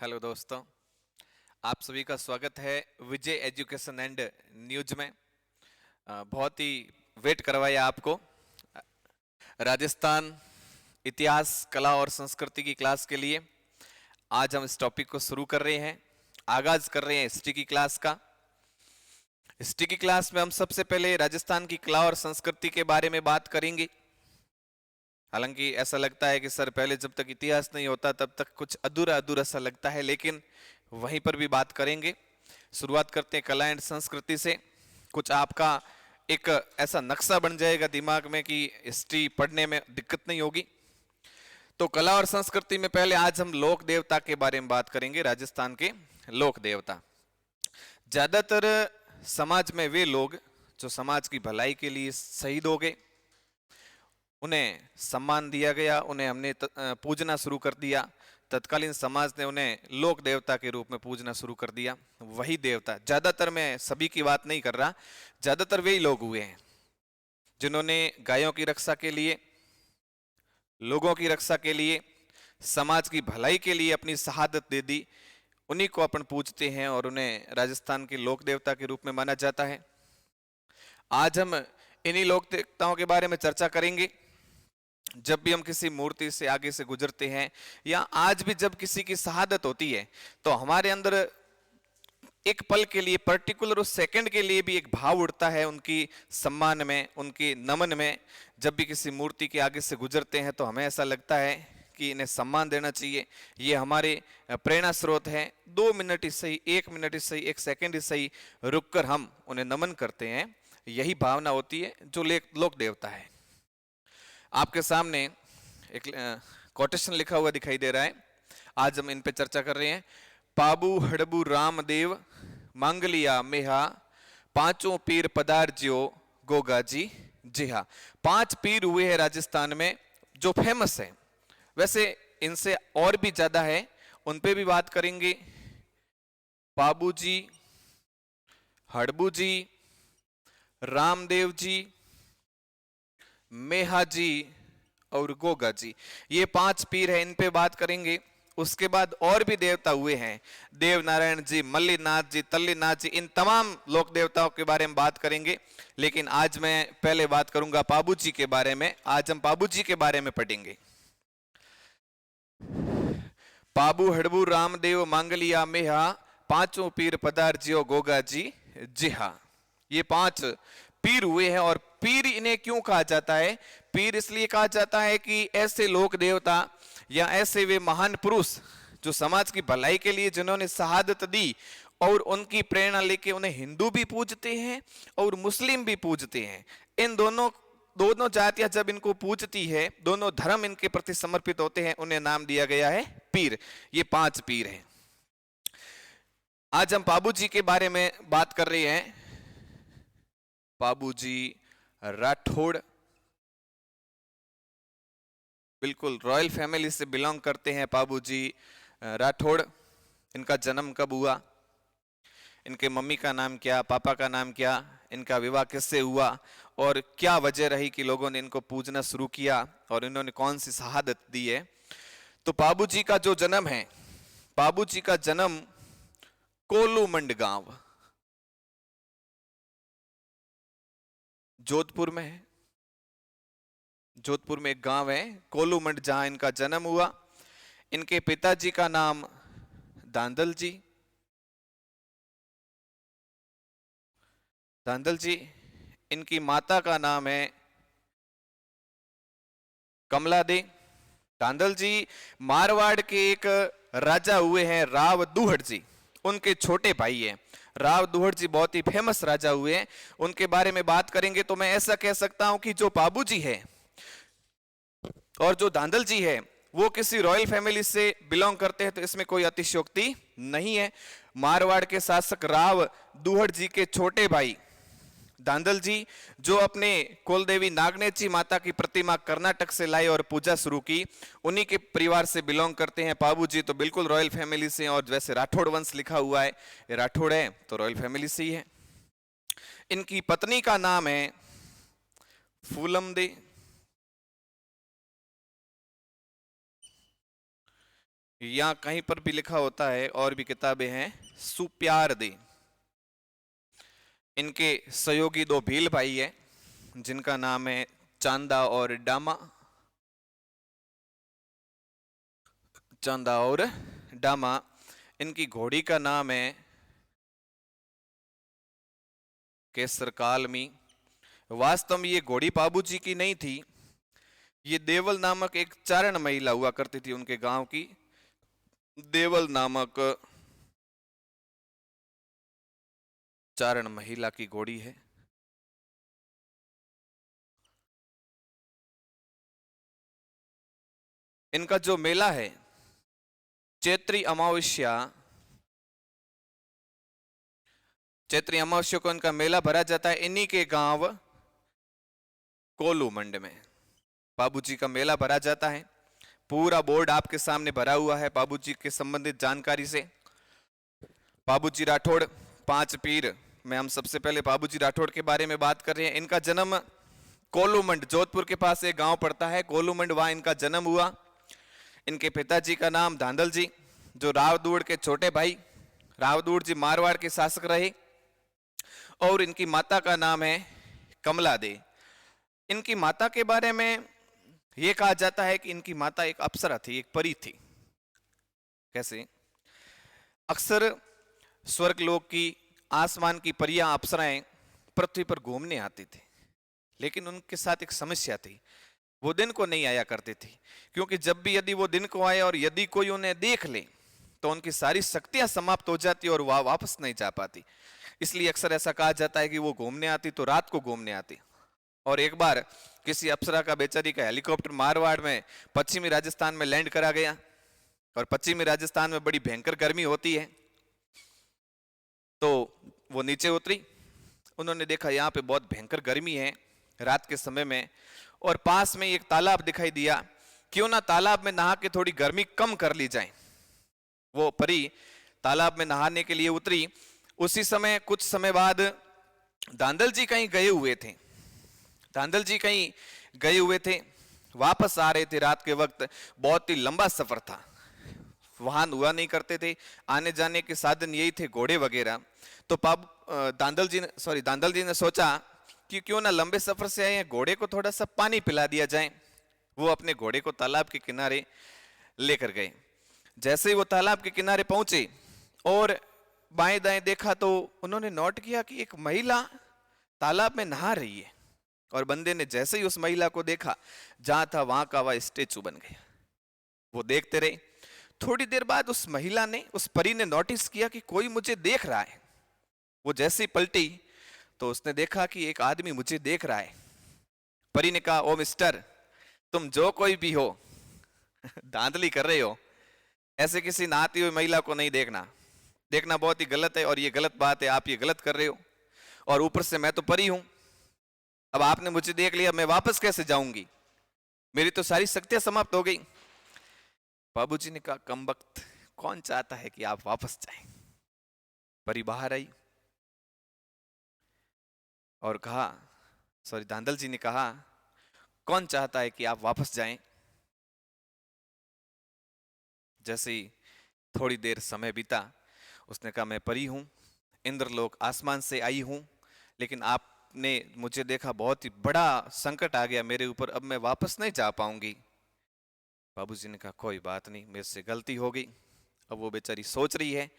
Hello दोस्तों, आप सभी का स्वागत है विजय एजुकेशन एंड न्यूज में। बहुत ही वेट करवाया आपको। राजस्थान इतिहास, कला और संस्कृति की क्लास के लिए आज हम इस टॉपिक को शुरू कर रहे हैं, आगाज कर रहे हैं हिस्ट्री की क्लास का। हिस्ट्री की क्लास में हम सबसे पहले राजस्थान की कला और संस्कृति के बारे में बात करेंगे। हालांकि ऐसा लगता है कि सर पहले जब तक इतिहास नहीं होता तब तक कुछ अधूरा अधूरा सा लगता है, लेकिन वहीं पर भी बात करेंगे। शुरुआत करते हैं कला एंड संस्कृति से। कुछ आपका एक ऐसा नक्शा बन जाएगा दिमाग में कि हिस्ट्री पढ़ने में दिक्कत नहीं होगी। तो कला और संस्कृति में पहले आज हम लोक देवता के बारे में बात करेंगे। राजस्थान के लोक देवता, ज्यादातर समाज में वे लोग जो समाज की भलाई के लिए शहीद हो गए, उन्हें सम्मान दिया गया, उन्हें हमने पूजना शुरू कर दिया। तत्कालीन समाज ने उन्हें लोक देवता के रूप में पूजना शुरू कर दिया। वही देवता, ज्यादातर, मैं सभी की बात नहीं कर रहा, ज्यादातर वही लोग हुए हैं जिन्होंने गायों की रक्षा के लिए, लोगों की रक्षा के लिए, समाज की भलाई के लिए अपनी शहादत दे दी। उन्हीं को अपन पूजते हैं और उन्हें राजस्थान के लोक देवता के रूप में माना जाता है। आज हम इन्हीं लोक देवताओं के बारे में चर्चा करेंगे। जब भी हम किसी मूर्ति से आगे से गुजरते हैं या आज भी जब किसी की शहादत होती है तो हमारे अंदर एक पल के लिए, पर्टिकुलर उस सेकंड के लिए भी एक भाव उठता है उनकी सम्मान में, उनकी नमन में। जब भी किसी मूर्ति के आगे से गुजरते हैं तो हमें ऐसा लगता है कि इन्हें सम्मान देना चाहिए, ये हमारे प्रेरणा स्रोत हैं। 2 मिनट ही सही, 1 मिनट ही सही, 1 सेकंड ही सही रुककर हम उन्हें नमन करते हैं। यही भावना होती है जो लोक देवता है। आपके सामने एक कोटेशन लिखा हुआ दिखाई दे रहा है, आज हम इन पे चर्चा कर रहे हैं। पाबू हड़बू रामदेव मांगलिया मेहा, पांचों पीर पधार्जियो गोगाजी जिहा। 5 पीर हुए हैं राजस्थान में जो फेमस है। वैसे इनसे और भी ज्यादा है, उन पे भी बात करेंगे। पाबू जी, हड़बू जी, रामदेव जी, मेहा जी और गोगा जी, ये 5 पीर हैं, इन पे बात करेंगे। उसके बाद और भी देवता हुए हैं, देव नारायण जी, मल्लीनाथ जी, तल्लीनाथ जी, इन तमाम लोक देवताओं के बारे में बात करेंगे। लेकिन आज मैं पहले बात करूंगा पाबू जी के बारे में। आज हम पाबू जी के बारे में पढ़ेंगे। पाबू हड़बू रामदेव मांगलिया मेहा, पांचों पीर पधार्जियो गोगा जी जिहा। ये 5 पीर हुए हैं। और पीर इन्हें क्यों कहा जाता है? पीर इसलिए कहा जाता है कि ऐसे लोक देवता या ऐसे वे महान पुरुष जो समाज की भलाई के लिए जिन्होंने शहादत दी, और उनकी प्रेरणा लेके उन्हें हिंदू भी पूजते हैं और मुस्लिम भी पूजते हैं। इन दोनों जातियां जब इनको पूजती है, दोनों धर्म इनके प्रति समर्पित होते हैं, उन्हें नाम दिया गया है पीर। ये 5 पीर हैं। आज हम पाबू जी के बारे में बात कर रहे हैं। पाबू जी राठौड़ बिल्कुल रॉयल फैमिली से बिलोंग करते हैं। पाबू जी राठौड़, इनका जन्म कब हुआ, इनके मम्मी का नाम क्या, पापा का नाम क्या, इनका विवाह किससे हुआ और क्या वजह रही कि लोगों ने इनको पूजना शुरू किया और इन्होंने कौन सी शहादत दी है। तो पाबू जी का जो जन्म है, पाबू जी का जन्म कोलूमंड गांव, जोधपुर में है। जोधपुर में एक गांव है कोलूमंड, जहां इनका जन्म हुआ। इनके पिताजी का नाम धांधल जी, धांधल जी। इनकी माता का नाम है कमला दे। धांधल जी मारवाड़ के एक राजा हुए हैं, राव दुहड़ जी, उनके छोटे भाई हैं। राव दुहड़ जी बहुत ही फेमस राजा हुए हैं, उनके बारे में बात करेंगे। तो मैं ऐसा कह सकता हूं कि जो पाबू जी है और जो धांधल जी है वो किसी रॉयल फैमिली से बिलोंग करते हैं, तो इसमें कोई अतिशयोक्ति नहीं है। मारवाड़ के शासक राव दुहड़ जी के छोटे भाई धांधल जी, जो अपने कुल देवी नागनेची माता की प्रतिमा कर्नाटक से लाए और पूजा शुरू की, उन्हीं के परिवार से बिलोंग करते हैं। पाबू जी तो बिल्कुल रॉयल फैमिली से, और वैसे राठौड़ वंश लिखा हुआ है, ये राठौड़ है तो रॉयल फैमिली से ही है। इनकी पत्नी का नाम है फूलम दे। या कहीं पर भी लिखा होता है, और भी किताबें हैं, सुप्यार दे। इनके सहयोगी दो भील भाई है जिनका नाम है चांदा और डामा। चांदा और डामा। इनकी घोड़ी का नाम है केसर कालमी। वास्तव में ये घोड़ी बाबूजी की नहीं थी, ये देवल नामक एक चारण महिला हुआ करती थी उनके गांव की। देवल नामक चारण महिला की घोड़ी है। इनका जो मेला है चैत्री अमावस्या, चैत्री अमावस्या को इनका मेला भरा जाता है इन्हीं के गांव कोलू मंड में। बाबूजी का मेला भरा जाता है, पूरा बोर्ड आपके सामने भरा हुआ है बाबूजी के संबंधित जानकारी से। बाबूजी राठौड़ पांच पीर में हम सबसे पहले बाबूजी राठौड़ के बारे में बात कर रहे हैं। इनका जन्म कोलूमंड, जोधपुर के पास एक गांव पड़ता है कोलूमंड, वहां इनका जन्म हुआ। इनके पिताजी का नाम धांधल जी, जो रावदूड़ के छोटे भाई। रावदूड़ जी मारवाड़ के शासक रहे। और इनकी माता का नाम है कमला दे। इनकी माता के बारे में यह कहा जाता है कि इनकी माता एक अप्सरा थी, एक परी थी। कैसे? अक्सर स्वर्गलोक की, आसमान की परियां, अप्सराएं पृथ्वी पर घूमने आती थी, लेकिन उनके साथ एक समस्या थी, वो दिन को नहीं आया करती थी। क्योंकि जब भी यदि वो दिन को आए और यदि कोई उन्हें देख ले तो उनकी सारी शक्तियां समाप्त हो जाती और वह वापस नहीं जा पाती। इसलिए अक्सर ऐसा कहा जाता है कि वो घूमने आती तो रात को घूमने आती। और एक बार किसी अप्सरा का, बेचारी का हेलीकॉप्टर मारवाड़ में पश्चिमी राजस्थान में लैंड करा गया, और पश्चिमी राजस्थान में बड़ी भयंकर गर्मी होती है। तो वो नीचे उतरी, उन्होंने देखा यहाँ पे बहुत भयंकर गर्मी है रात के समय में, और पास में एक तालाब दिखाई दिया, क्यों ना तालाब में नहा के थोड़ी गर्मी कम कर ली जाए। वो परी तालाब में नहाने के लिए उतरी। उसी समय कुछ समय बाद धांधल जी कहीं गए हुए थे। धांधल जी कहीं गए हुए थे, वापस आ रहे थे रात के वक्त। बहुत ही लंबा सफर था, वाहन हुआ नहीं करते थे, आने जाने के साधन यही थे घोड़े वगैरह। तो धांधल जी ने सोचा कि क्यों ना लंबे सफर से आए हैं, घोड़े को थोड़ा सा पानी पिला दिया जाए। वो अपने घोड़े को तालाब के किनारे लेकर गए। जैसे ही वो तालाब के किनारे पहुंचे और बाएं दाएं देखा तो उन्होंने नोट किया कि एक महिला तालाब में नहा रही है। और बंदे ने जैसे ही उस महिला को देखा, जहां था वहां का वह स्टेचू बन गया। वो देखते रहे। थोड़ी देर बाद उस महिला ने, उस परी ने नोटिस किया कि कोई मुझे देख रहा है। वो जैसे ही पलटी तो उसने देखा कि एक आदमी मुझे देख रहा है। परी ने कहा, ओ मिस्टर, तुम जो कोई भी हो, धांधली कर रहे हो, ऐसे किसी नहाती हुई महिला को नहीं देखना। देखना बहुत ही गलत है और ये गलत बात है, आप ये गलत कर रहे हो। और ऊपर से मैं तो परी हूं, अब आपने मुझे देख लिया, मैं वापस कैसे जाऊंगी? मेरी तो सारी शक्तियां समाप्त हो गई। बाबूजी ने कहा, कमबख्त, कौन चाहता है कि आप वापस जाएं? परी बाहर आई और कहा, धांधल जी ने कहा, कौन चाहता है कि आप वापस जाएं? जैसे ही थोड़ी देर समय बीता, उसने कहा, मैं परी हूं, इंद्रलोक आसमान से आई हूं, लेकिन आपने मुझे देखा, बहुत ही बड़ा संकट आ गया मेरे ऊपर, अब मैं वापस नहीं जा पाऊंगी। बाबूजी ने कहा, कोई बात नहीं, मेरे से गलती हो गई। अब वो बेचारी सोच रही है,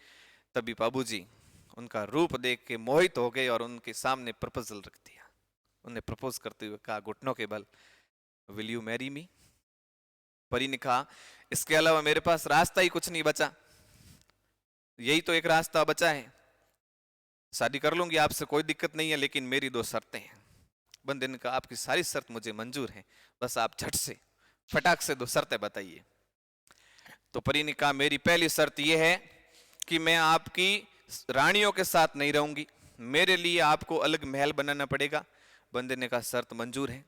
तभी बाबूजी उनका रूप देख के मोहित हो गए और उनके सामने प्रपोजल रख दिया। उन्हें प्रपोज करते हुए कहा, घुटनों के बल, विल यू मैरी मी? परी ने कहा, इसके अलावा मेरे पास रास्ता ही कुछ नहीं बचा, यही तो एक रास्ता बचा है, शादी कर लूंगी आपसे, कोई दिक्कत नहीं है, लेकिन मेरी दो शर्तें हैं। बंदे ने कहा, आपकी सारी शर्त मुझे मंजूर है, बस आप झट से फटाक से दो शर्तें बताइए। तो परी ने कहा, मेरी पहली शर्त यह है कि मैं आपकी रानियों के साथ नहीं रहूंगी, मेरे लिए आपको अलग महल बनाना पड़ेगा। बंदे ने कहा, शर्त मंजूर है।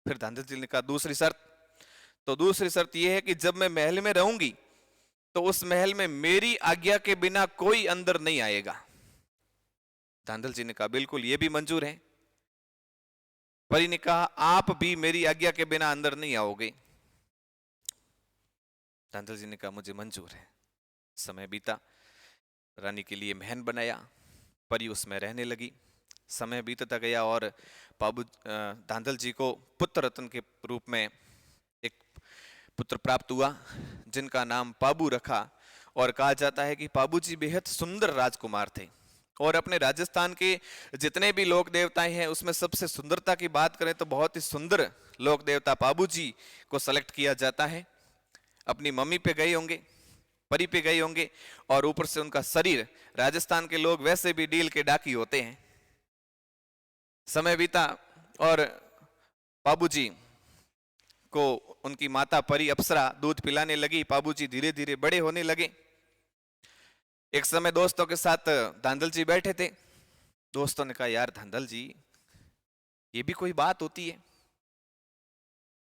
फिर धांधल जी ने कहा, दूसरी शर्त? तो दूसरी शर्त यह है कि जब मैं महल में रहूंगी तो उस महल में मेरी आज्ञा के बिना कोई अंदर नहीं आएगा। धांधल जी ने कहा, बिल्कुल, यह भी मंजूर है। परी ने कहा, आप भी मेरी आज्ञा के बिना अंदर नहीं आओगे। धांधल जी ने कहा मुझे मंजूर है। समय बीता, रानी के लिए महल बनाया, परी उसमें रहने लगी। समय बीतता गया और धांधल जी को पुत्र रत्न के रूप में एक पुत्र प्राप्त हुआ जिनका नाम पाबू रखा। और कहा जाता है कि पाबू जी बेहद सुंदर राजकुमार थे और अपने राजस्थान के जितने भी लोक देवताएं हैं उसमें सबसे सुंदरता की बात करें तो बहुत ही सुंदर लोक देवता पाबू जी को सेलेक्ट किया जाता है। अपनी मम्मी पे गए होंगे, परी पे गए होंगे और ऊपर से उनका शरीर, राजस्थान के लोग वैसे भी डील के डाकी होते हैं। समय बीता और बाबूजी को उनकी माता परी अप्सरा दूध पिलाने लगी। बाबूजी धीरे धीरे बड़े होने लगे। एक समय दोस्तों के साथ धांधल जी बैठे थे। दोस्तों ने कहा यार धांधल जी, ये भी कोई बात होती है?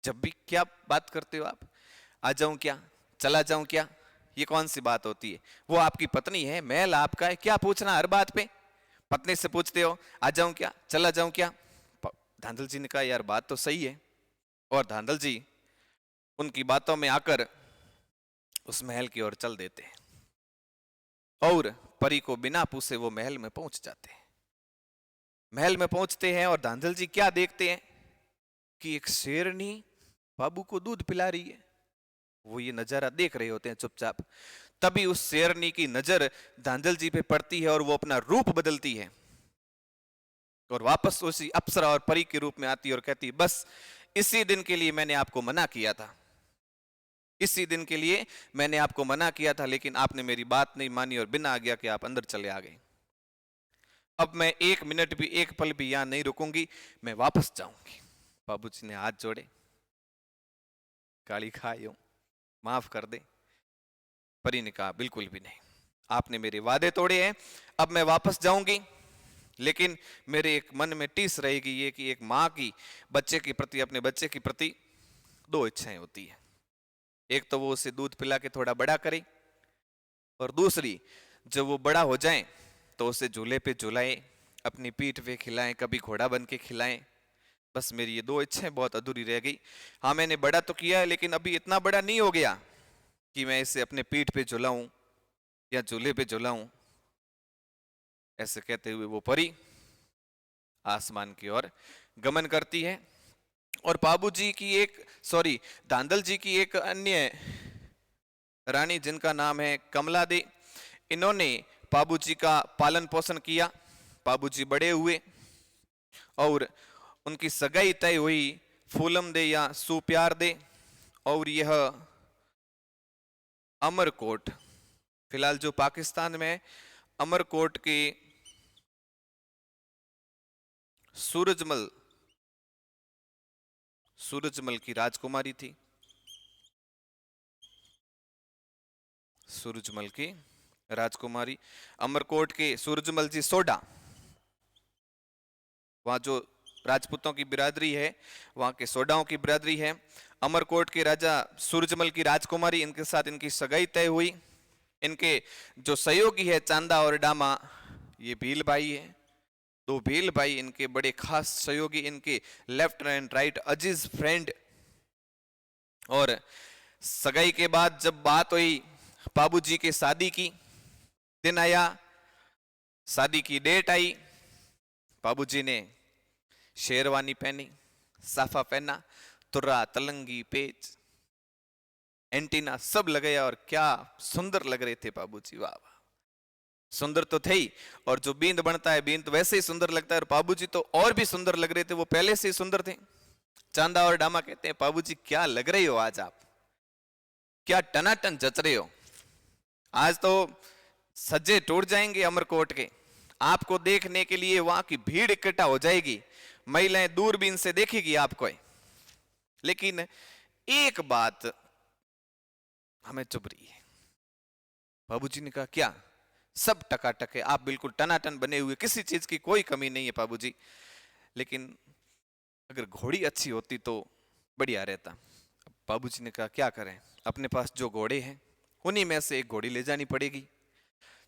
जब भी क्या बात करते हो आप? आ जाऊं क्या, चला जाऊं क्या, ये कौन सी बात होती है? वो आपकी पत्नी है, महल आपका है, क्या पूछना हर बात पे? पत्नी से पूछते हो आ जाऊं क्या, चला जाऊं क्या? धांधल जी ने कहा यार बात तो सही है। और धांधल जी उनकी बातों में आकर उस महल की ओर चल देते हैं और परी को बिना पूछे वो महल में पहुंच जाते हैं। महल में पहुंचते हैं और धांधल जी क्या देखते हैं कि एक शेरनी बाबू को दूध पिला रही है। वो ये नजारा देख रहे होते हैं चुपचाप। तभी उस शेरनी की नजर धांधल जी पे पड़ती है और वो अपना रूप बदलती है और वापस उसी अप्सरा और परी के रूप में आती है और कहती है बस इसी दिन के लिए मैंने आपको मना किया था, इसी दिन के लिए मैंने आपको मना किया था, लेकिन आपने मेरी बात नहीं मानी और बिना आज्ञा के आप अंदर चले आ गए। अब मैं एक मिनट भी, एक पल भी यहां नहीं रुकूंगी, मैं वापस जाऊंगी। बाबूजी ने हाथ जोड़े, गाली खाई हूं, माफ कर दे। परी ने कहा बिल्कुल भी नहीं, आपने मेरे वादे तोड़े हैं, अब मैं वापस जाऊंगी, लेकिन मेरे एक मन में टीस रहेगी ये कि एक माँ की बच्चे के प्रति, अपने बच्चे के प्रति दो इच्छाएं होती है। एक तो वो उसे दूध पिला के थोड़ा बड़ा करे और दूसरी जब वो बड़ा हो जाए तो उसे झूले पे झुलाए, अपनी पीठ पे खिलाएं, कभी घोड़ा बन के खिलाएं। बस मेरी ये दो इच्छाएं बहुत अधूरी रह गई। हाँ मैंने बड़ा तो किया है लेकिन अभी इतना बड़ा नहीं हो गया कि मैं इसे अपने पीठ पे झुलाऊं या झूले पे झुलाऊं। ऐसे कहते हुए वो परी आसमान की ओर गमन करती है। और बाबूजी की धांधल जी की एक अन्य रानी जिनका नाम है कमला दे, इन्होंने बाबूजी का पालन पोषण किया। बाबूजी बड़े हुए और उनकी सगाई तय हुई फूलम दे या सुप्यार दे। और यह अमरकोट, फिलहाल जो पाकिस्तान में अमरकोट के सूरजमल की राजकुमारी थी। सूरजमल की राजकुमारी, अमरकोट के सूरजमल जी सोडा, वहां जो राजपूतों की बिरादरी है वहां के सोडाओं की बिरादरी है। अमरकोट के राजा सूरजमल की राजकुमारी, इनके साथ इनकी सगाई तय हुई। इनके जो सहयोगी है चांदा और डामा, ये भील भाई है, दो भील भाई इनके बड़े खास सहयोगी, इनके left and right Aziz friend. और सगाई के बाद जब बात हुई बाबूजी के शादी की, दिन आया, शादी की डेट आई, बाबूजी ने शेरवानी पहनी, साफा पहना, तुर्रा, तलंगी, पेच, एंटीना सब लगाया और क्या सुंदर लग रहे थे बाबूजी। वाह वाह, सुंदर तो थे ही, और जो बींद बनता है बींद वैसे ही सुंदर लगता है। और बाबूजी तो और भी सुंदर लग रहे थे, वो पहले से ही सुंदर थे। चांदा और डामा कहते हैं बाबूजी क्या लग रहे हो आज आप, क्या टनाटन जच रहे हो। आज तो सज्जे टूट जाएंगे अमरकोट के, आपको देखने के लिए वहां की भीड़ इकट्ठा हो जाएगी, महिलाएं दूरबीन से देखेगी आपको। लेकिन एक बात हमें चुभ रही है। बाबूजी ने कहा क्या? सब टकाटक है, आप बिल्कुल टनाटन बने हुए, किसी चीज की कोई कमी नहीं है बाबूजी, लेकिन अगर घोड़ी अच्छी होती तो बढ़िया रहता। बाबूजी ने कहा क्या करें, अपने पास जो घोड़े हैं उन्हीं में से एक घोड़ी ले जानी पड़ेगी।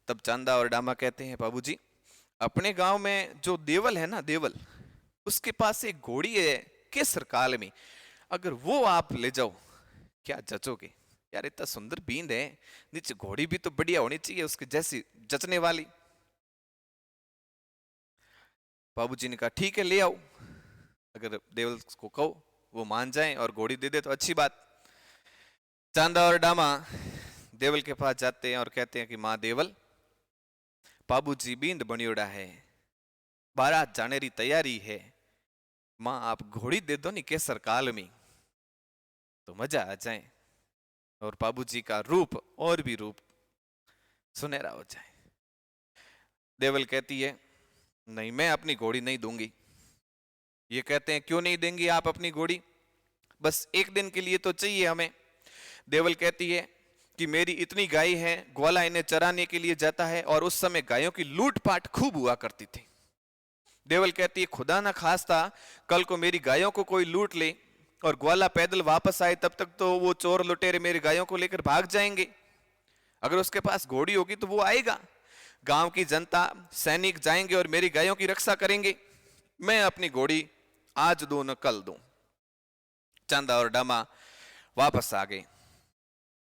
तब चांदा और डामा कहते हैं बाबूजी, अपने गांव में जो देवल है ना, देवल, उसके पास एक घोड़ी है केसर काल में, अगर वो आप ले जाओ क्या जचोगे? यार इतना सुंदर बींद है, नीचे घोड़ी भी तो बढ़िया होनी चाहिए उसके जैसी जचने वाली। बाबूजी ने कहा ठीक है ले आओ, अगर देवल को कहो वो मान जाए और घोड़ी दे दे तो अच्छी बात। चांदा और डामा देवल के पास जाते हैं और कहते हैं कि माँ देवल, बाबूजी बींद बनियोड़ा है, बारात जाने री तैयारी है, माँ आप घोड़ी दे दो नी केसर काल में तो मजा आ जाए और बाबूजी का रूप और भी रूप सुनहरा हो जाए। देवल कहती है नहीं मैं अपनी घोड़ी नहीं दूंगी। ये कहते हैं क्यों नहीं देंगी आप अपनी घोड़ी, बस एक दिन के लिए तो चाहिए हमें। देवल कहती है कि मेरी इतनी गाय है, ग्वाला इन्हें चराने के लिए जाता है और उस समय गायों की लूटपाट खूब हुआ करती थी। देवल कहती है खुदा ना खास्ता कल को मेरी गायों को कोई लूट ले और ग्वाला पैदल वापस आए, तब तक तो वो चोर लुटेरे मेरी गायों को लेकर भाग जाएंगे। अगर उसके पास घोड़ी होगी तो वो आएगा, गांव की जनता सैनिक जाएंगे और मेरी गायों की रक्षा करेंगे। मैं अपनी घोड़ी आज दूं न कल दूं। चांदा और डामा वापस आ गए।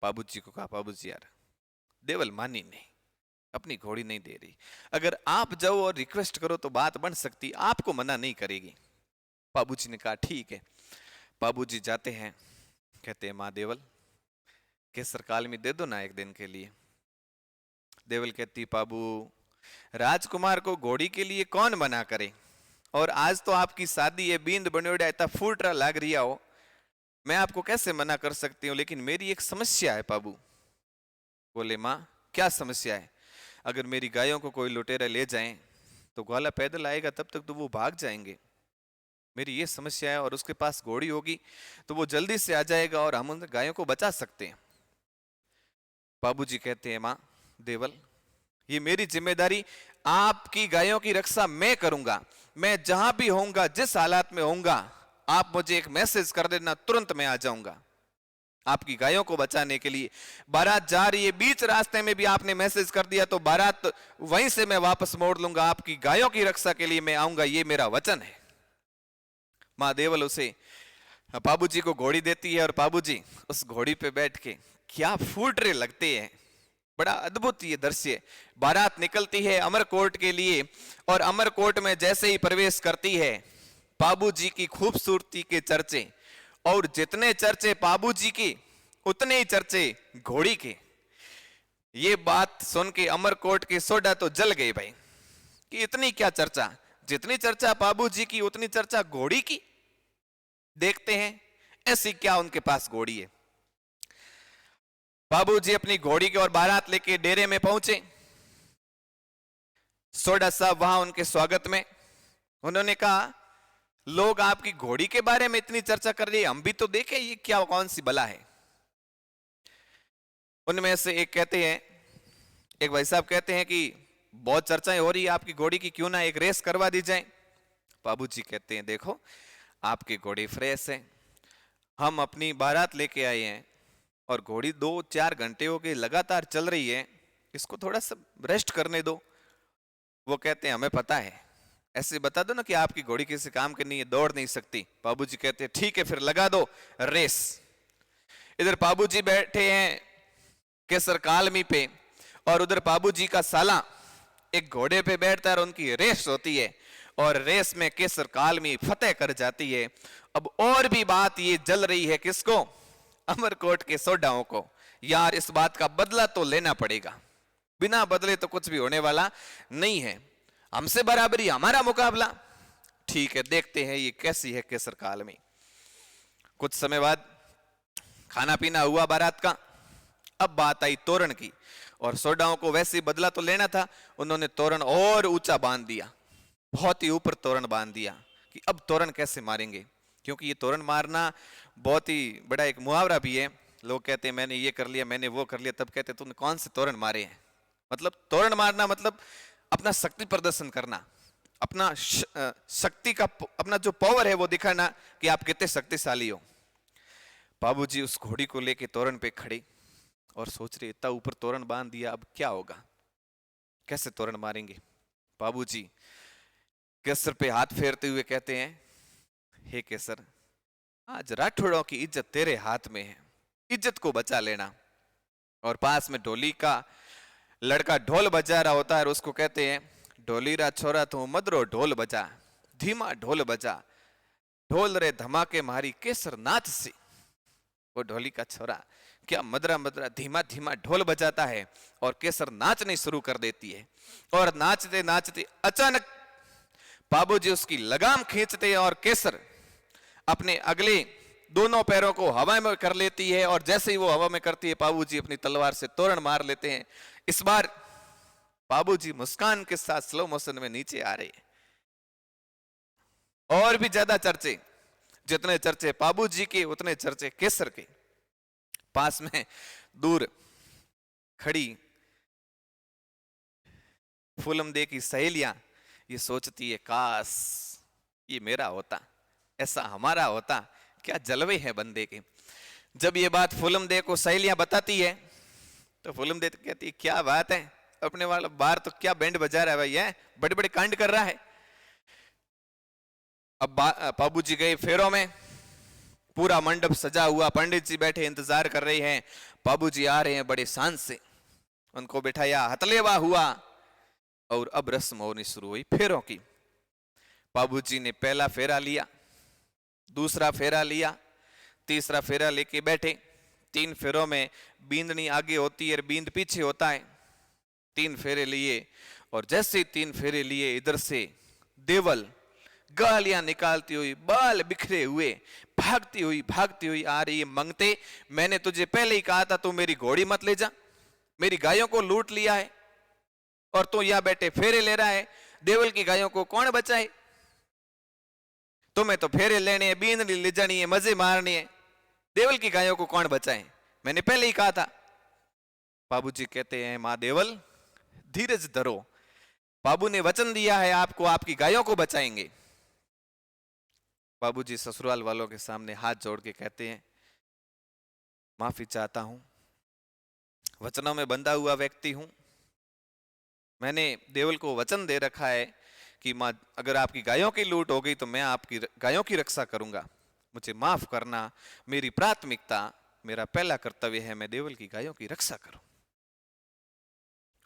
बाबूजी को कहा बाबूजी यार देवल मानी नहीं, अपनी घोड़ी नहीं दे रही, अगर आप जाओ और रिक्वेस्ट करो तो बात बन सकती, आपको मना नहीं करेगी। बाबूजी ने कहा ठीक है। बाबूजी जाते हैं, कहते हैं माँ देवल केसर काल में दे दो ना एक दिन के लिए। देवल कहती बाबू राजकुमार को घोड़ी के लिए कौन मना करे, और आज तो आपकी शादी है, बींद बनियोड़ा इतना फूट रहा लाग रिया हो, मैं आपको कैसे मना कर सकती हूँ, लेकिन मेरी एक समस्या है बाबू। बोले माँ क्या समस्या है, अगर मेरी गायों को कोई लुटेरा ले जाए तो ग्वाला पैदल आएगा, तब तक तो वो भाग जाएंगे, मेरी ये समस्या है, और उसके पास घोड़ी होगी तो वो जल्दी से आ जाएगा और हम उन गायों को बचा सकते हैं। बाबूजी कहते हैं माँ देवल ये मेरी जिम्मेदारी, आपकी गायों की रक्षा मैं करूंगा, मैं जहां भी होऊंगा जिस हालात में होऊंगा आप मुझे एक मैसेज कर देना, तुरंत मैं आ जाऊंगा आपकी गायों को बचाने के लिए। बारात जा रही है, बीच रास्ते में भी आपने मैसेज कर दिया तो बारात वहीं से मैं वापस मोड़ लूंगा, आपकी गायों की रक्षा के लिए मैं आऊंगा, ये मेरा वचन है। माँ देवल उसे बाबूजी को घोड़ी देती है और बाबूजी उस घोड़ी पे बैठ के क्या फूटरे लगते हैं, बड़ा अद्भुत ये दृश्य। बारात निकलती है अमरकोट के लिए और अमरकोट में जैसे ही प्रवेश करती है बाबूजी की खूबसूरती के चर्चे, और जितने चर्चे बाबूजी की उतने ही चर्चे घोड़ी के। ये बात सुन के अमरकोट के सोडा तो जल गए भाई कि इतनी क्या चर्चा, जितनी चर्चा बाबूजी की उतनी चर्चा घोड़ी की। देखते हैं ऐसी क्या उनके पास घोड़ी है। बाबूजी अपनी घोड़ी की और बारात लेके डेरे में पहुंचे। सोडा साहब वहां उनके स्वागत में, उन्होंने कहा लोग आपकी घोड़ी के बारे में इतनी चर्चा कर रही है, हम भी तो देखें ये क्या कौन सी बला है। उनमें से एक कहते हैं, एक भाई साहब कहते हैं कि बहुत चर्चाएं हो रही है आपकी घोड़ी की, क्यों ना एक रेस करवा दी जाए। बाबूजी कहते हैं देखो आपकी घोड़ी फ्रेश है, हम अपनी बारात लेके आए हैं और घोड़ी 2-4 घंटे हो गए लगातार चल रही है, इसको थोड़ा सा रेस्ट करने दो। वो कहते हैं हमें पता है, ऐसे बता दो ना कि आपकी घोड़ी किसी काम की नहीं है, दौड़ नहीं सकती। बाबूजी कहते हैं ठीक है फिर लगा दो रेस। इधर बाबूजी बैठे हैं केसर कालमी पे और उधर बाबूजी का साला एक घोड़े पे बैठता है और उनकी रेस होती है और रेस में केसर कालमी फतेह कर जाती है। अब और भी बात ये जल रही है किसको, अमरकोट के सोडाओं को, यार इस बात का बदला तो लेना पड़ेगा, बिना बदले तो कुछ भी होने वाला नहीं है, हमसे बराबरी हमारा मुकाबला। ठीक है देखते हैं ये कैसी है केसर कालमी। कुछ समय बाद खाना पीना हुआ बारात का, अब बात आई तोरण की, और सोडाओं को वैसे ही बदला तो लेना था, उन्होंने तोरण और ऊंचा बांध दिया, बहुत ही ऊपर तोरण बांध दिया कि अब तोरण कैसे मारेंगे, क्योंकि ये तोरण मारना बहुत ही बड़ा एक मुहावरा भी है। लोग कहते हैं मैंने ये कर लिया मैंने वो कर लिया, तब कहते तुमने कौन से तोरण मारे हैं। मतलब तोरण मारना मतलब अपना शक्ति प्रदर्शन करना, अपना शक्ति का अपना जो पावर है वो दिखाना कि आप कितने शक्तिशाली हो। बाबूजी उस घोड़ी को लेके तोरण पे खड़े और सोच रहे इतना ऊपर तोरण बांध दिया, अब क्या होगा, कैसे तोरण मारेंगे। बाबूजी केसर पे हाथ फेरते हुए कहते हैं हे केसर, आज राठौड़ों की इज्जत तेरे हाथ में है, इज्जत को बचा लेना। और पास में ढोली का लड़का ढोल बजा रहा होता है और उसको कहते हैं, ढोलीरा छोरा तू मदरो ढोल बजा, धीमा ढोल बजा, ढोल रे धमाके मारी केसर नाच सी। वो ढोली का छोरा क्या मदरा मदरा धीमा धीमा ढोल बजाता है और केसर नाचने शुरू कर देती है। और नाचते नाचते अचानक बाबूजी उसकी लगाम खींचते हैं और केसर अपने अगले दोनों पैरों को हवा में कर लेती है। और जैसे ही वो हवा में करती है, बाबूजी अपनी तलवार से तोरण मार लेते हैं। इस बार बाबूजी मुस्कान के साथ स्लो मोशन में नीचे आ रहे हैं। और भी ज्यादा चर्चे, जितने चर्चे बाबूजी के उतने चर्चे केसर के। पास में दूर खड़ी फूलम दे की सहेलियां ये सोचती है, काश ये मेरा होता, ऐसा हमारा होता, क्या जलवे हैं बंदे के। जब ये बात फूलम दे को सहेलियां बताती है तो फूलम दे कहती है, क्या बात है, अपने वाला बाहर तो क्या बैंड बजा रहा है भाई, है बड़े बड़े कांड कर रहा है। अब बाबूजी गए फेरों में, पूरा मंडप सजा हुआ, पंडित जी बैठे इंतजार कर रहे हैं। बाबूजी आ रहे हैं बड़े शान से, उनको बिठाया, हथलेवा हुआ और अब रस्म होनी शुरू हुई फेरों की। बाबूजी ने पहला फेरा लिया, दूसरा फेरा लिया, तीसरा फेरा लेके बैठे। 3 फेरों में बींदनी आगे होती है, बींद पीछे होता है। 3 फेरे लिए और जैसे ही 3 फेरे लिए, इधर से देवल गालियां निकालती हुई, बाल बिखरे हुए, भागती हुई आ रही है। मंगते, मैंने तुझे पहले ही कहा था तू मेरी घोड़ी मत ले जा, मेरी गायों को लूट लिया है और तू यहां बैठे फेरे ले रहा है। देवल की गायों को कौन बचाए, तुम्हें तो फेरे लेने हैं, बींदनी ले जानी है, मजे मारनी है, देवल की गायों को कौन बचाए, मैंने पहले ही कहा था। बाबूजी कहते हैं, मां देवल धीरज धरो, बाबू ने वचन दिया है आपको, आपकी गायों को बचाएंगे। बाबूजी ससुराल वालों के सामने हाथ जोड़ के कहते हैं, माफी चाहता हूं, वचनों में बंधा हुआ व्यक्ति हूं, मैंने देवल को वचन दे रखा है कि मां अगर आपकी गायों की लूट हो गई तो मैं आपकी गायों की रक्षा करूंगा, मुझे माफ करना, मेरी प्राथमिकता, मेरा पहला कर्तव्य है मैं देवल की गायों की रक्षा करूं।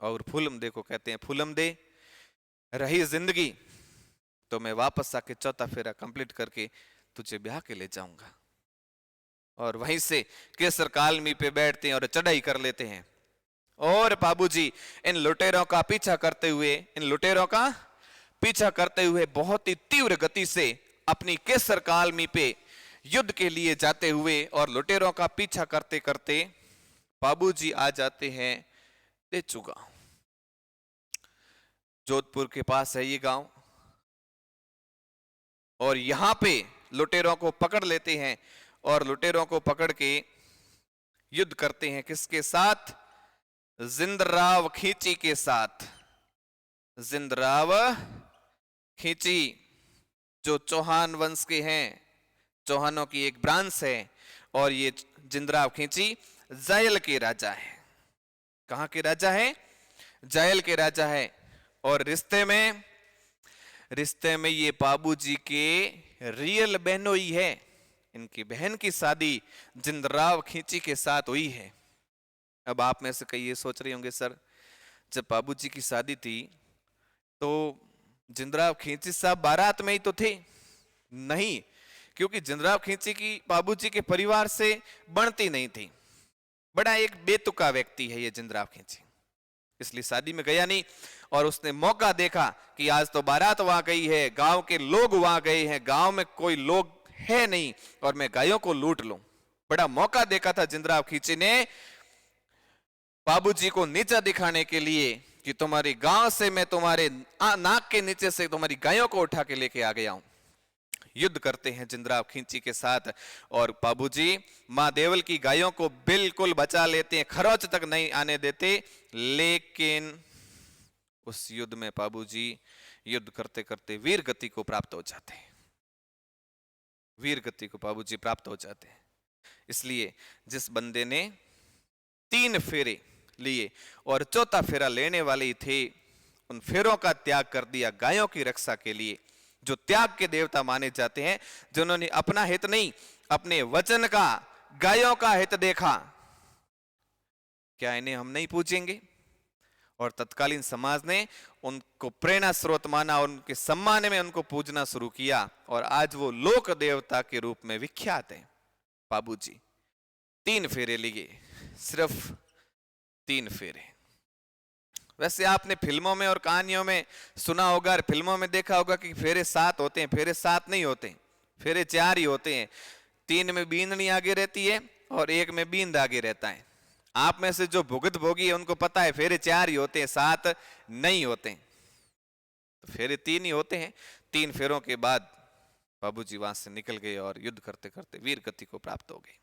और फूलम दे को कहते हैं, फूलम दे रही जिंदगी तो मैं वापस आके चौथा फेरा कंप्लीट करके तुझे ब्याह के ले जाऊंगा। और वहीं से केसर कालमी पे बैठते हैं और चढ़ाई कर लेते हैं। और बाबूजी इन लुटेरों का पीछा करते हुए बहुत ही तीव्र गति से अपनी केसर कालमी पे युद्ध के लिए जाते हुए और लुटेरों का पीछा करते करते बाबूजी आ जाते हैं तेचू गांव। जोधपुर के पास है ये गांव। और यहां पे लुटेरों को पकड़ लेते हैं और लुटेरों को पकड़ के युद्ध करते हैं। किसके साथ? जिंदराव खींची के साथ। जिंदराव खींची जो चौहान वंश के हैं, चौहानों की एक ब्रांच है। और ये जिंदराव खींची जायल के राजा है। कहां के राजा है? जायल के राजा है। और रिश्ते में ये बाबूजी के रियल बहनोई है। इनकी बहन की शादी जिंदराव खींची के साथ हुई है। अब आप में से कई ये सोच रहे होंगे, सर जब बाबूजी की शादी थी तो जिंदराव खींची साहब बारात में ही तो थे? नहीं, क्योंकि जिंदराव खींची की बाबूजी के परिवार से बनती नहीं थी। बड़ा एक बेतुका व्यक्ति है ये जिंदराव खींची, इसलिए शादी में गया नहीं। और उसने मौका देखा कि आज तो बारात वहां गई है, गांव के लोग वहां गए हैं, गांव में कोई लोग है नहीं और मैं गायों को लूट लूं। बड़ा मौका देखा था जिंदराव खींची ने बाबूजी को नीचा दिखाने के लिए कि तुम्हारे गांव से मैं तुम्हारे नाक के नीचे से तुम्हारी गायों को उठा के लेके आ गया हूं। युद्ध करते हैं जिंदराव खींची के साथ और बाबूजी मां देवल की गायों को बिल्कुल बचा लेते हैं, खरोच तक नहीं आने देते। लेकिन उस युद्ध में बाबूजी युद्ध करते करते वीर गति को प्राप्त हो जाते हैं। वीर गति को बाबूजी प्राप्त हो जाते हैं। इसलिए जिस बंदे ने 3 फेरे लिए और चौथा फेरा लेने वाले ही थे, उन फेरों का त्याग कर दिया गायों की रक्षा के लिए, जो त्याग के देवता माने जाते हैं, जिन्होंने अपना हित नहीं अपने वचन का गायों का हित देखा, क्या इन्हें हम नहीं पूजेंगे? और तत्कालीन समाज ने उनको प्रेरणा स्रोत माना और उनके सम्मान में उनको पूजना शुरू किया और आज वो लोक देवता के रूप में विख्यात है। बाबूजी 3 फेरे लिए, सिर्फ 3 फेरे। वैसे आपने फिल्मों में और कहानियों में सुना होगा और फिल्मों में देखा होगा कि फेरे 7 होते हैं। फेरे 7 नहीं होते, फेरे 4 ही होते हैं। 3 में बींदनी आगे रहती है और 1 में बींद आगे रहता है। आप में से जो भुगत भोगी है उनको पता है फेरे 4 ही होते हैं, 7 नहीं होते। तो फेरे 3 ही होते हैं। 3 फेरों के बाद बाबूजी वहां से निकल गए और युद्ध करते करते वीर गति को प्राप्त हो गए।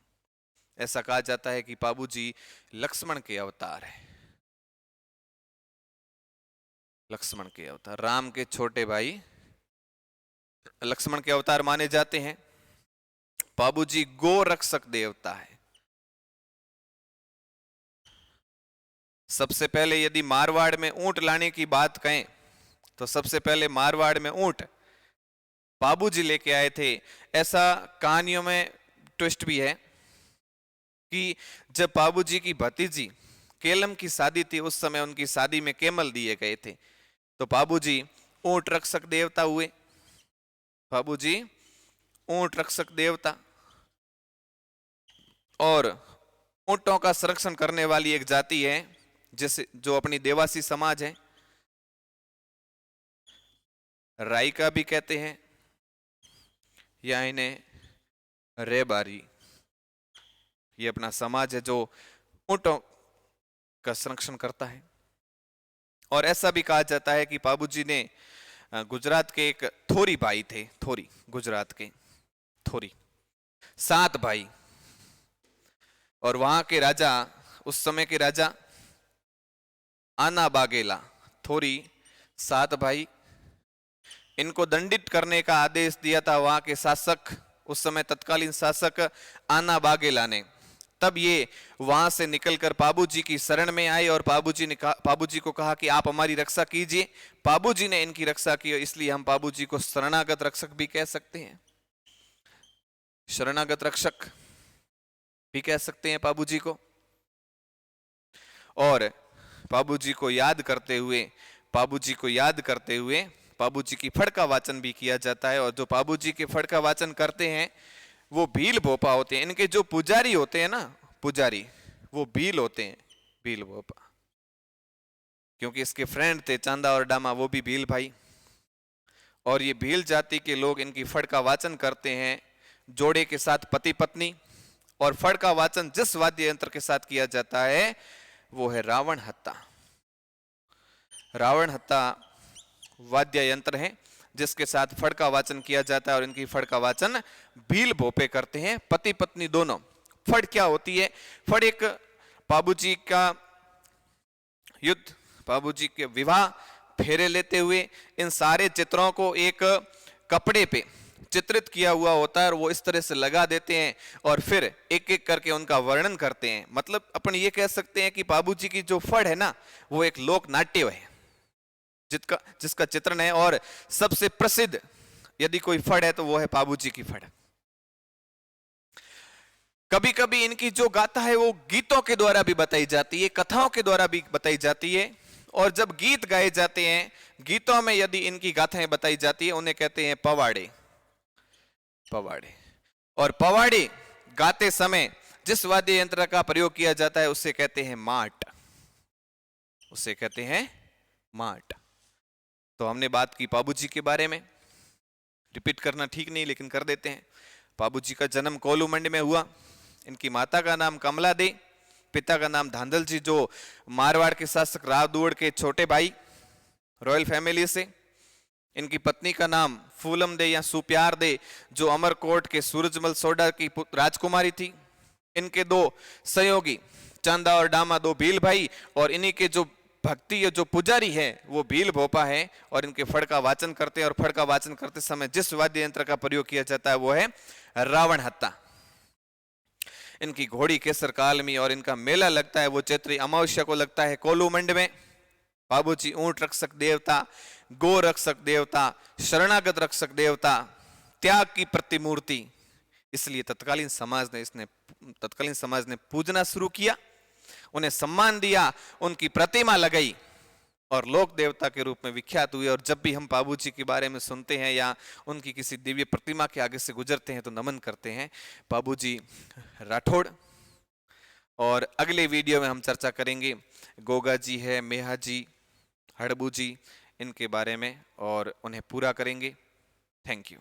ऐसा कहा जाता है कि बाबूजी लक्ष्मण के अवतार है। लक्ष्मण के अवतार, राम के छोटे भाई लक्ष्मण के अवतार माने जाते हैं। बाबूजी गोरक्षक देवता है। सबसे पहले यदि मारवाड़ में ऊंट लाने की बात कहें तो सबसे पहले मारवाड़ में ऊंट बाबूजी लेके आए थे। ऐसा कहानियों में ट्विस्ट भी है कि जब बाबूजी की भतीजी केलम की शादी थी उस समय उनकी शादी में केमल दिए गए थे। तो बाबूजी ऊंट रक्षक देवता हुए। बाबूजी ऊंट रक्षक देवता और ऊंटों का संरक्षण करने वाली एक जाति है जैसे जो अपनी देवासी समाज है, राइका भी कहते हैं या इन्हें रेबारी। ये अपना समाज है जो ऊंटों का संरक्षण करता है। और ऐसा भी कहा जाता है कि बाबूजी ने गुजरात के एक थोरी भाई थे, थोरी गुजरात के थोरी 7 भाई, और वहां के राजा, उस समय के राजा आना बागेला, थोरी 7 भाई, इनको दंडित करने का आदेश दिया था वहां के शासक, उस समय तत्कालीन शासक आना बागेला ने। तब ये वहां से निकलकर बाबूजी की शरण में आए और बाबूजी को कहा कि आप हमारी रक्षा कीजिए। बाबूजी ने इनकी रक्षा की, इसलिए हम बाबूजी को शरणागत रक्षक भी कह सकते हैं। शरणागत रक्षक भी कह सकते हैं बाबूजी को। और बाबूजी को याद करते हुए बाबूजी की फड़ का वाचन भी किया जाता है। और जो बाबूजी के फड़ का वाचन करते हैं वो भील भोपा होते हैं। इनके जो पुजारी होते हैं ना, पुजारी, वो भील होते हैं, भील भोपा। क्योंकि इसके फ्रेंड थे चांदा और डामा, वो भी भील भाई। और ये भील जाति के लोग इनकी फड़ का वाचन करते हैं जोड़े के साथ, पति पत्नी। और फड़ का वाचन जिस वाद्य यंत्र के साथ किया जाता है वो है रावण हत्ता। रावण हत्ता वाद्य यंत्र है जिसके साथ फड़ का वाचन किया जाता है और इनकी फड़ का वाचन भील भोपे करते हैं, पति पत्नी दोनों। फड़ क्या होती है? फड़ एक बाबूजी का युद्ध, बाबूजी के विवाह, फेरे लेते हुए इन सारे चित्रों को एक कपड़े पे चित्रित किया हुआ होता है और वो इस तरह से लगा देते हैं और फिर एक एक करके उनका वर्णन करते हैं। मतलब अपन ये कह सकते हैं कि बाबूजी की जो फड़ है ना वो एक लोक नाट्य है जिसका चित्रण है। और सबसे प्रसिद्ध यदि कोई फड़ है तो वो है बाबूजी की फड़। कभी कभी इनकी जो गाथा है वो गीतों के द्वारा भी बताई जाती है, कथाओं के द्वारा भी बताई जाती है। और जब गीत गाए जाते हैं, गीतों में यदि इनकी गाथाएं बताई जाती है उन्हें कहते हैं पवाड़े। पवाड़े। और पवाड़े गाते समय जिस वाद्य यंत्र का प्रयोग किया जाता है उसे कहते हैं माट, उसे कहते हैं माट। तो हमने बात की बाबूजी के बारे में, रिपीट करना ठीक नहीं लेकिन कर देते हैं। बाबूजी का जन्म कोलूमंड में हुआ। इनकी माता का नाम कमला दे, पिता का नाम धांधल जी, जो मारवाड़ के शासक रावदूड़ के छोटे भाई, रॉयल फैमिली से। इनकी पत्नी का नाम फूलम दे या सुप्यार दे, जो अमरकोट के सूरजमल सोडा की राजकुमारी थी। इनके 2 सहयोगी चांदा और डामा, 2 भील भाई, और इन्हीं के जो भक्ति जो पुजारी है वो भील भोपा है। और इनके फड़ का वाचन करते हैं और फड़ का वाचन करते समय जिस वाद्य यंत्र का प्रयोग किया जाता है वो है रावण हत्ता। इनकी घोड़ी केसर कालमी और इनका मेला लगता है वो चैत्री अमावस्या को लगता है कोलूमंड में। बाबूजी ऊंट रक्षक देवता, गो रक्षक देवता, शरणागत रक्षक देवता, त्याग की प्रतिमूर्ति, इसलिए तत्कालीन समाज ने पूजना शुरू किया, उन्हें सम्मान दिया, उनकी प्रतिमा लगाई और लोक देवता के रूप में विख्यात हुए। और जब भी हम बाबूजी के बारे में सुनते हैं या उनकी किसी दिव्य प्रतिमा के आगे से गुजरते हैं तो नमन करते हैं बाबूजी राठौड़। और अगले वीडियो में हम चर्चा करेंगे गोगा जी है, मेहा जी, हड़बू जी, इनके बारे में और उन्हें पूरा करेंगे। Thank you.